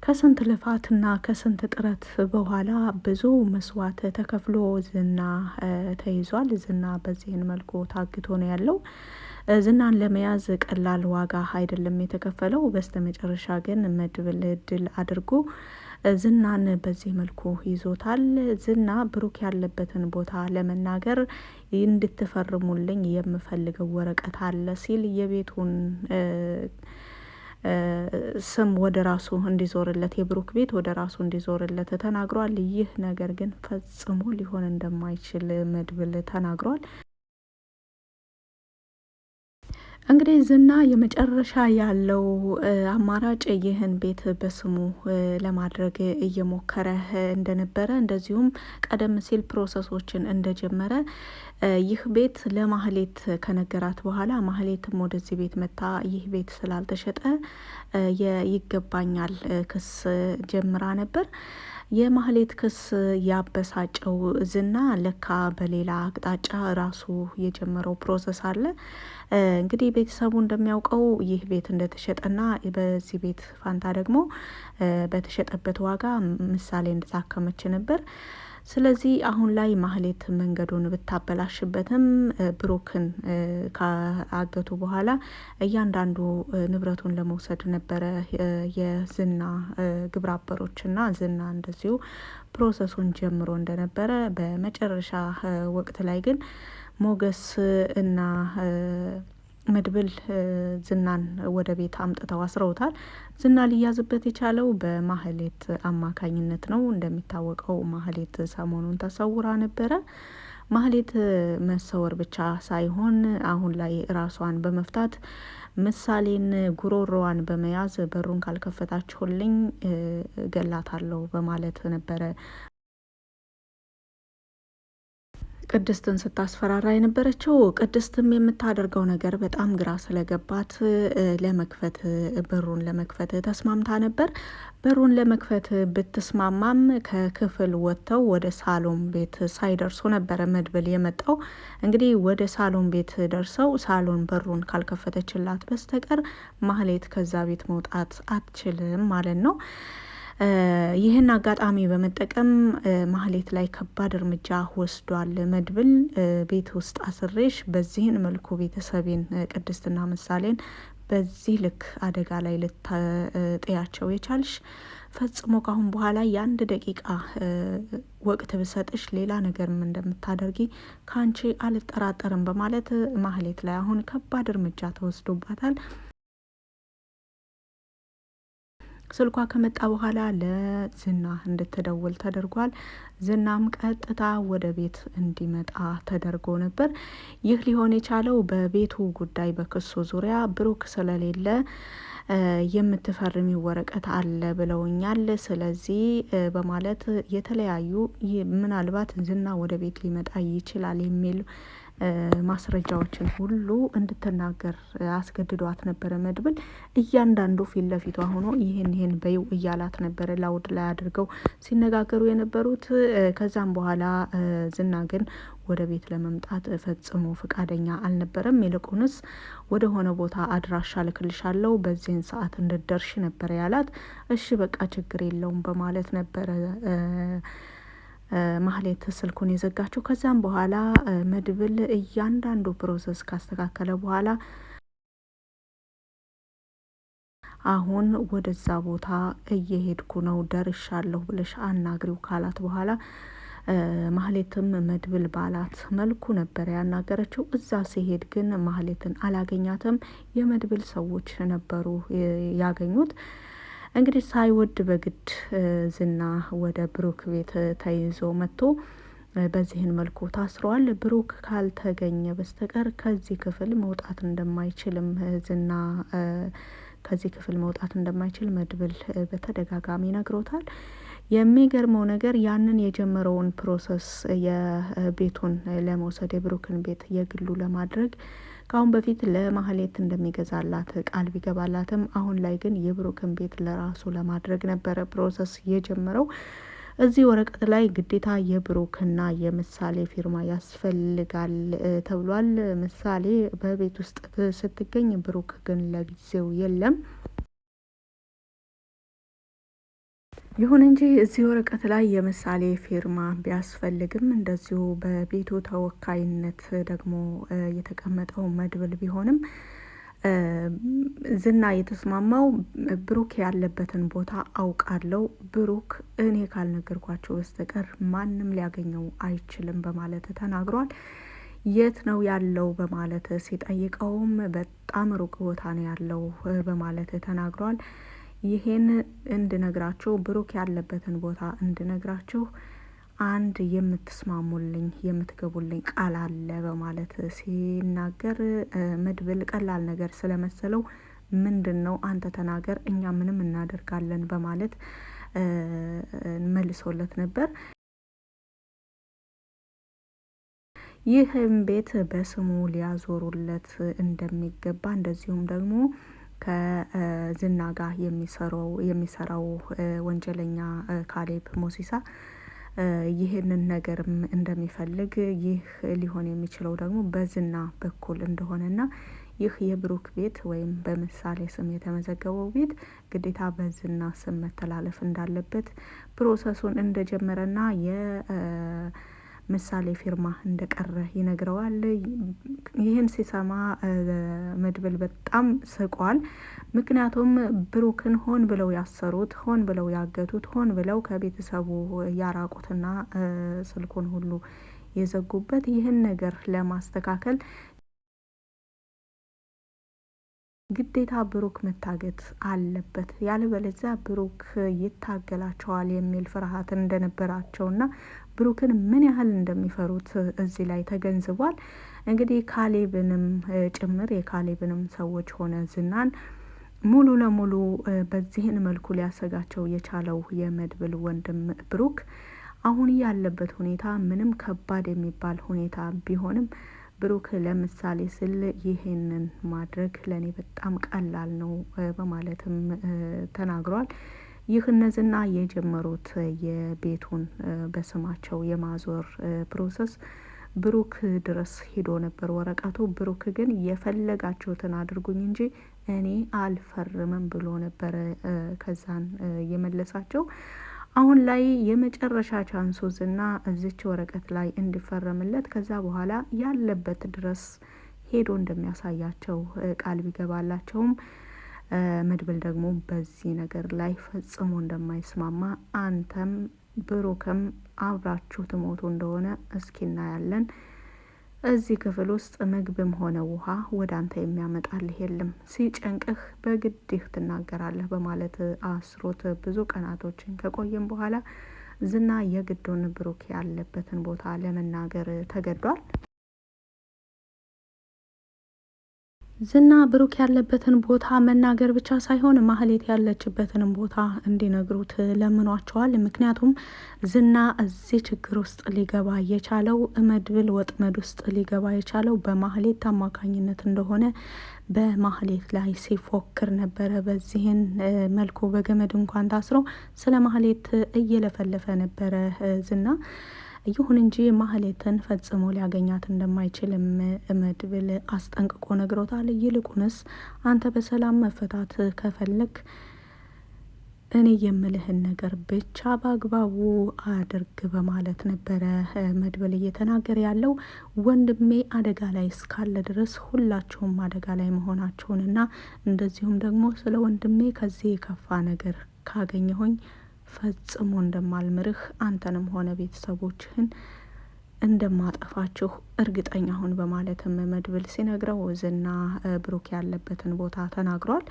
ከስንት ልፋትና ከስንት ጥረት በኋላ ብዙ መስዋዕት ተከፍሎ ዝና ተይዟል። ዝና በዚህን መልኩ ታግቶ ነው ያለው። ዝናን ለመያዝ ቀላል ዋጋ አይደለም የተከፈለው። በስተመጨረሻ ግን መድብል ድል አድርጎ ዝናን በዚህ መልኩ ይዞታል። ዝና ብሩክ ያለበትን ቦታ ለመናገር እንድትፈርሙልኝ የምፈልገው ወረቀት አለ ሲል የቤቱን ስም ወደ ራሱ እንዲዞርለት የብሩክ ቤት ወደ ራሱ እንዲዞርለት ተናግሯል። ይህ ነገር ግን ፈጽሞ ሊሆን እንደማይችል መድብል ተናግሯል። እንግዲህ ዝና የመጨረሻ ያለው አማራጭ ይህን ቤት በስሙ ለማድረግ እየሞከረ እንደነበረ እንደዚሁም ቀደም ሲል ፕሮሰሶችን እንደጀመረ ይህ ቤት ለማህሌት ከነገራት በኋላ ማህሌትም ወደዚህ ቤት መታ ይህ ቤት ስላልተሸጠ ይገባኛል ክስ ጀምራ ነበር። የማህሌት ክስ ያበሳጨው ዝና ለካ በሌላ አቅጣጫ ራሱ የጀመረው ፕሮሰስ አለ። እንግዲህ ቤተሰቡ እንደሚያውቀው ይህ ቤት እንደተሸጠና በዚህ ቤት ፋንታ ደግሞ በተሸጠበት ዋጋ ምሳሌ እንደታከመች ነበር። ስለዚህ አሁን ላይ ማህሌት መንገዱን ብታበላሽበትም ብሩክን ካገቱ በኋላ እያንዳንዱ ንብረቱን ለመውሰድ ነበረ የዝና ግብረ አበሮችና ዝና እንደዚሁ ፕሮሰሱን ጀምሮ እንደነበረ በመጨረሻ ወቅት ላይ ግን ሞገስ እና መድብል ዝናን ወደ ቤት አምጥተው አስረውታል። ዝና ሊያዝበት የቻለው በማህሌት አማካኝነት ነው። እንደሚታወቀው ማህሌት ሰሞኑን ተሰውራ ነበረ። ማህሌት መሰወር ብቻ ሳይሆን አሁን ላይ ራሷን በመፍታት ምሳሌን ጉሮሮዋን በመያዝ በሩን ካልከፈታችሁልኝ ገላታለሁ በማለት ነበረ ቅድስትን ስታስፈራራ የነበረችው። ቅድስትም የምታደርገው ነገር በጣም ግራ ስለገባት ለመክፈት በሩን ለመክፈት ተስማምታ ነበር። በሩን ለመክፈት ብትስማማም ከክፍል ወጥተው ወደ ሳሎን ቤት ሳይደርሱ ነበረ መድብል የመጣው። እንግዲህ ወደ ሳሎን ቤት ደርሰው ሳሎን በሩን ካልከፈተችላት በስተቀር ማህሌት ከዛ ቤት መውጣት አትችልም ማለት ነው። ይህን አጋጣሚ በመጠቀም ማህሌት ላይ ከባድ እርምጃ ወስዷል መድብል። ቤት ውስጥ አስሬሽ በዚህን መልኩ ቤተሰቤን ቅድስትና ምሳሌን በዚህ ልክ አደጋ ላይ ልትጥያቸው የቻልሽ ፈጽሞ ካሁን በኋላ የአንድ ደቂቃ ወቅት ብሰጥሽ ሌላ ነገርም እንደምታደርጊ ከአንቺ አልጠራጠርም በማለት ማህሌት ላይ አሁን ከባድ እርምጃ ተወስዶባታል። ስልኳ ከመጣ በኋላ ለዝና እንድትደውል ተደርጓል። ዝናም ቀጥታ ወደ ቤት እንዲመጣ ተደርጎ ነበር። ይህ ሊሆን የቻለው በቤቱ ጉዳይ በክሱ ዙሪያ ብሩክ ስለሌለ የምትፈርሚ ወረቀት አለ ብለውኛል። ስለዚህ በማለት የተለያዩ ምናልባት ዝና ወደ ቤት ሊመጣ ይችላል የሚል ማስረጃዎችን ሁሉ እንድትናገር አስገድዷት ነበረ መድብል። እያንዳንዱ ፊት ለፊቷ ሆኖ ይህን በይው እያላት ነበረ ላውድ ላይ አድርገው ሲነጋገሩ የነበሩት። ከዛም በኋላ ዝና ግን ወደ ቤት ለመምጣት ፈጽሞ ፈቃደኛ አልነበረም። ይልቁንስ ወደ ሆነ ቦታ አድራሻ ልክልሻለሁ በዚህን ሰዓት እንድትደርሽ ነበረ ያላት። እሺ በቃ ችግር የለውም በማለት ነበረ ማህሌት ስልኩን የዘጋችው። ከዛም በኋላ መድብል እያንዳንዱ ፕሮሰስ ካስተካከለ በኋላ አሁን ወደዛ ቦታ እየሄድኩ ነው ደርሻለሁ ብለሽ አናግሪው ካላት በኋላ ማህሌትም መድብል ባላት መልኩ ነበር ያናገረችው። እዛ ሲሄድ ግን ማህሌትን አላገኛትም። የመድብል ሰዎች ነበሩ ያገኙት። እንግዲህ ሳይወድ በግድ ዝና ወደ ብሩክ ቤት ተይዞ መጥቶ በዚህን መልኩ ታስሯል። ብሩክ ካልተገኘ በስተቀር ከዚህ ክፍል መውጣት እንደማይችልም ዝና ከዚህ ክፍል መውጣት እንደማይችል መድብል በተደጋጋሚ ነግሮታል። የሚገርመው ነገር ያንን የጀመረውን ፕሮሰስ የቤቱን ለመውሰድ የብሩክን ቤት የግሉ ለማድረግ ከአሁን በፊት ለማህሌት እንደሚገዛላት ቃል ቢገባላትም አሁን ላይ ግን የብሩክን ቤት ለራሱ ለማድረግ ነበረ ፕሮሰስ የጀመረው። እዚህ ወረቀት ላይ ግዴታ የብሩክና የምሳሌ ፊርማ ያስፈልጋል ተብሏል። ምሳሌ በቤት ውስጥ ስትገኝ ብሩክ ግን ለጊዜው የለም። ይሁን እንጂ እዚህ ወረቀት ላይ የምሳሌ ፊርማ ቢያስፈልግም እንደዚሁ በቤቱ ተወካይነት ደግሞ የተቀመጠው መድብል ቢሆንም ዝና የተስማማው ብሩክ ያለበትን ቦታ አውቃለሁ፣ ብሩክ እኔ ካልነገርኳቸው በስተቀር ማንም ሊያገኘው አይችልም በማለት ተናግሯል። የት ነው ያለው በማለት ሲጠይቀውም በጣም ሩቅ ቦታ ነው ያለው በማለት ተናግሯል። ይሄን እንድነግራችሁ ብሩክ ያለበትን ቦታ እንድነግራችሁ አንድ የምትስማሙልኝ የምትገቡልኝ ቃል አለ በማለት ሲናገር መድብል ቀላል ነገር ስለመሰለው ምንድን ነው አንተ ተናገር እኛ ምንም እናደርጋለን በማለት መልሶለት ነበር። ይህም ቤት በስሙ ሊያዞሩለት እንደሚገባ እንደዚሁም ደግሞ ከዝና ጋር የሚሰራው ወንጀለኛ ካሌብ ሞሲሳ ይህንን ነገርም እንደሚፈልግ ይህ ሊሆን የሚችለው ደግሞ በዝና በኩል እንደሆነና ይህ የብሩክ ቤት ወይም በምሳሌ ስም የተመዘገበው ቤት ግዴታ በዝና ስም መተላለፍ እንዳለበት ፕሮሰሱን እንደጀመረና ምሳሌ ፊርማ እንደቀረ ይነግረዋል። ይህን ሲሰማ መድብል በጣም ስቋል። ምክንያቱም ብሩክን ሆን ብለው ያሰሩት፣ ሆን ብለው ያገቱት፣ ሆን ብለው ከቤተሰቡ ያራቁትና ስልኩን ሁሉ የዘጉበት ይህን ነገር ለማስተካከል ግዴታ ብሩክ መታገት አለበት፣ ያለበለዚያ ብሩክ ይታገላቸዋል የሚል ፍርሃት እንደነበራቸውና ብሩክን ምን ያህል እንደሚፈሩት እዚህ ላይ ተገንዝቧል። እንግዲህ ካሌብንም ጭምር የካሌብንም ሰዎች ሆነ ዝናን ሙሉ ለሙሉ በዚህን መልኩ ሊያሰጋቸው የቻለው የመድብል ወንድም ብሩክ አሁን ያለበት ሁኔታ ምንም ከባድ የሚባል ሁኔታ ቢሆንም ብሩክ ለምሳሌ ስል ይሄንን ማድረግ ለኔ በጣም ቀላል ነው በማለትም ተናግሯል። ይህ እነዚህና የጀመሩት የቤቱን በስማቸው የማዞር ፕሮሰስ ብሩክ ድረስ ሄዶ ነበር ወረቀቱ። ብሩክ ግን የፈለጋችሁትን አድርጉኝ እንጂ እኔ አልፈርምም ብሎ ነበር ከዛን የመለሳቸው። አሁን ላይ የመጨረሻ ቻንሱ ዝና እዚች ወረቀት ላይ እንዲፈረምለት ከዛ በኋላ ያለበት ድረስ ሄዶ እንደሚያሳያቸው ቃል ቢገባላቸውም መድብል ደግሞ በዚህ ነገር ላይ ፈጽሞ እንደማይስማማ አንተም ብሩክም አብራችሁ ትሞቱ እንደሆነ እስኪ እናያለን፣ እዚህ ክፍል ውስጥ ምግብም ሆነ ውሃ ወደ አንተ የሚያመጣልህ የለም፣ ሲጨንቅህ በግድህ ትናገራለህ በማለት አስሮት ብዙ ቀናቶችን ከቆየም በኋላ ዝና የግዱን ብሩክ ያለበትን ቦታ ለመናገር ተገዷል። ዝና ብሩክ ያለበትን ቦታ መናገር ብቻ ሳይሆን ማህሌት ያለችበትንም ቦታ እንዲነግሩት ለምኗቸዋል። ምክንያቱም ዝና እዚህ ችግር ውስጥ ሊገባ የቻለው መድብል ወጥመድ ውስጥ ሊገባ የቻለው በማህሌት አማካኝነት እንደሆነ በማህሌት ላይ ሲፎክር ነበረ። በዚህን መልኩ በገመድ እንኳን ታስረው ስለ ማህሌት እየለፈለፈ ነበረ ዝና። ይሁን እንጂ ማህሌትን ፈጽሞ ሊያገኛት እንደማይችልም መድብል አስጠንቅቆ ነግሮታል። ይልቁንስ አንተ በሰላም መፈታት ከፈለግ እኔ የምልህን ነገር ብቻ በአግባቡ አድርግ በማለት ነበረ መድብል እየተናገረ ያለው። ወንድሜ አደጋ ላይ እስካለ ድረስ ሁላችሁም አደጋ ላይ መሆናችሁንና እንደዚሁም ደግሞ ስለ ወንድሜ ከዚህ የከፋ ነገር ካገኘሁኝ ፈጽሞ እንደማልምርህ አንተንም ሆነ ቤተሰቦችህን እንደማጠፋችሁ እርግጠኛ ሁን በማለትም መድብል ሲነግረው ዝና ብሩክ ያለበትን ቦታ ተናግሯል።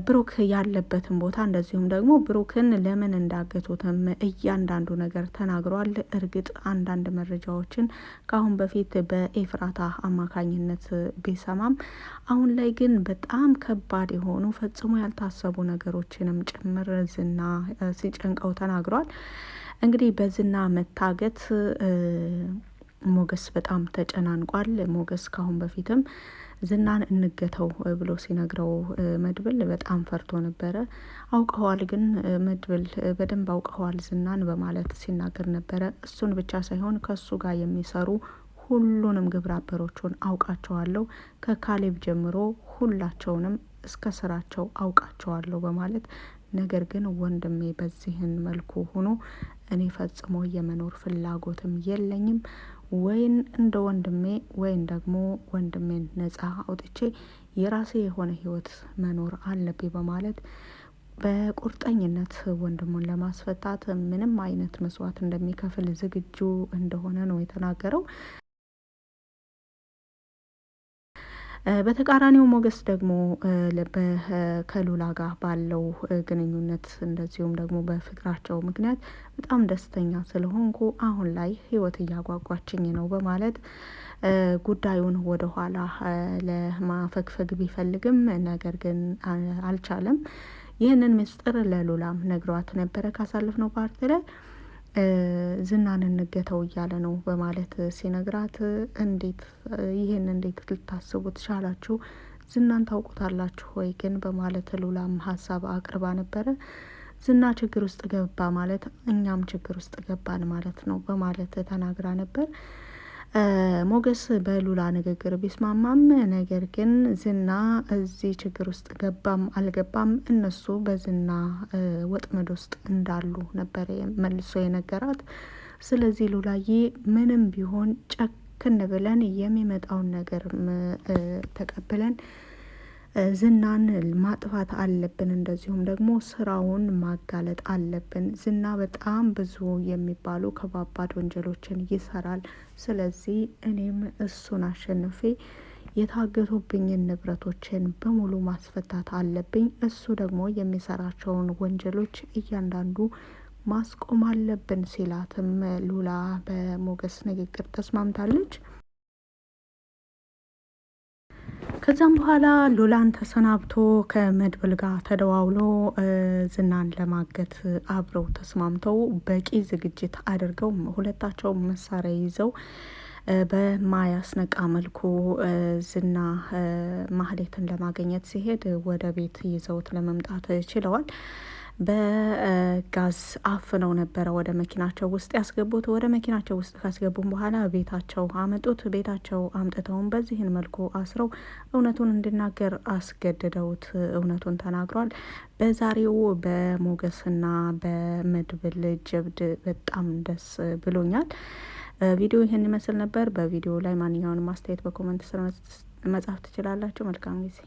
ብሩክ ያለበትን ቦታ እንደዚሁም ደግሞ ብሩክን ለምን እንዳገቱትም እያንዳንዱ ነገር ተናግሯል። እርግጥ አንዳንድ መረጃዎችን ከአሁን በፊት በኤፍራታ አማካኝነት ቢሰማም አሁን ላይ ግን በጣም ከባድ የሆኑ ፈጽሞ ያልታሰቡ ነገሮችንም ጭምር ዝና ሲጨንቀው ተናግሯል። እንግዲህ በዝና መታገት ሞገስ በጣም ተጨናንቋል። ሞገስ ካሁን በፊትም ዝናን እንገተው ብሎ ሲነግረው መድብል በጣም ፈርቶ ነበረ። አውቀዋል ግን መድብል በደንብ አውቀዋል ዝናን በማለት ሲናገር ነበረ። እሱን ብቻ ሳይሆን ከሱ ጋር የሚሰሩ ሁሉንም ግብረ አበሮቹን አውቃቸዋለሁ፣ ከካሌብ ጀምሮ ሁላቸውንም እስከ ስራቸው አውቃቸዋለሁ በማለት ነገር ግን ወንድሜ በዚህን መልኩ ሆኖ እኔ ፈጽሞ የመኖር ፍላጎትም የለኝም፣ ወይን እንደ ወንድሜ ወይን ደግሞ ወንድሜን ነጻ አውጥቼ የራሴ የሆነ ህይወት መኖር አለብኝ በማለት በቁርጠኝነት ወንድሙን ለማስፈታት ምንም አይነት መስዋዕት እንደሚከፍል ዝግጁ እንደሆነ ነው የተናገረው። በተቃራኒው ሞገስ ደግሞ ከሉላ ጋር ባለው ግንኙነት እንደዚሁም ደግሞ በፍቅራቸው ምክንያት በጣም ደስተኛ ስለሆንኩ አሁን ላይ ህይወት እያጓጓችኝ ነው በማለት ጉዳዩን ወደ ኋላ ለማፈግፈግ ቢፈልግም ነገር ግን አልቻለም። ይህንን ምስጢር ለሉላም ነግሯት ነበረ ካሳለፍነው ፓርት ላይ ዝናን እንገተው እያለ ነው በማለት ሲነግራት እንዴት ይሄን እንዴት ልታስቡ ትቻላችሁ? ዝናን ታውቁታላችሁ ወይ ግን በማለት ሉላም ሀሳብ አቅርባ ነበረ። ዝና ችግር ውስጥ ገባ ማለት እኛም ችግር ውስጥ ገባን ማለት ነው በማለት ተናግራ ነበር። ሞገስ በሉላ ንግግር ቢስማማም ነገር ግን ዝና እዚህ ችግር ውስጥ ገባም አልገባም እነሱ በዝና ወጥመድ ውስጥ እንዳሉ ነበር መልሶ የነገራት። ስለዚህ ሉላዬ ምንም ቢሆን ጨክን ብለን የሚመጣውን ነገር ተቀብለን ዝናን ማጥፋት አለብን፣ እንደዚሁም ደግሞ ስራውን ማጋለጥ አለብን። ዝና በጣም ብዙ የሚባሉ ከባባድ ወንጀሎችን ይሰራል። ስለዚህ እኔም እሱን አሸንፌ የታገቱብኝን ንብረቶችን በሙሉ ማስፈታት አለብኝ። እሱ ደግሞ የሚሰራቸውን ወንጀሎች እያንዳንዱ ማስቆም አለብን ሲላትም ሉላ በሞገስ ንግግር ተስማምታለች። ከዛም በኋላ ሉላን ተሰናብቶ ከመድብል ጋር ተደዋውሎ ዝናን ለማገት አብረው ተስማምተው በቂ ዝግጅት አድርገው ሁለታቸው መሳሪያ ይዘው በማያስነቃ መልኩ ዝና ማህሌትን ለማግኘት ሲሄድ ወደ ቤት ይዘውት ለመምጣት ችለዋል። በጋዝ አፍነው ነበረ ወደ መኪናቸው ውስጥ ያስገቡት። ወደ መኪናቸው ውስጥ ካስገቡም በኋላ ቤታቸው አመጡት። ቤታቸው አምጥተውን በዚህን መልኩ አስረው እውነቱን እንዲናገር አስገድደውት እውነቱን ተናግሯል። በዛሬው በሞገስና በመድብል ጀብድ በጣም ደስ ብሎኛል። ቪዲዮ ይህን ይመስል ነበር። በቪዲዮ ላይ ማንኛውንም አስተያየት በኮመንት ስር መጻፍ ትችላላችሁ። መልካም ጊዜ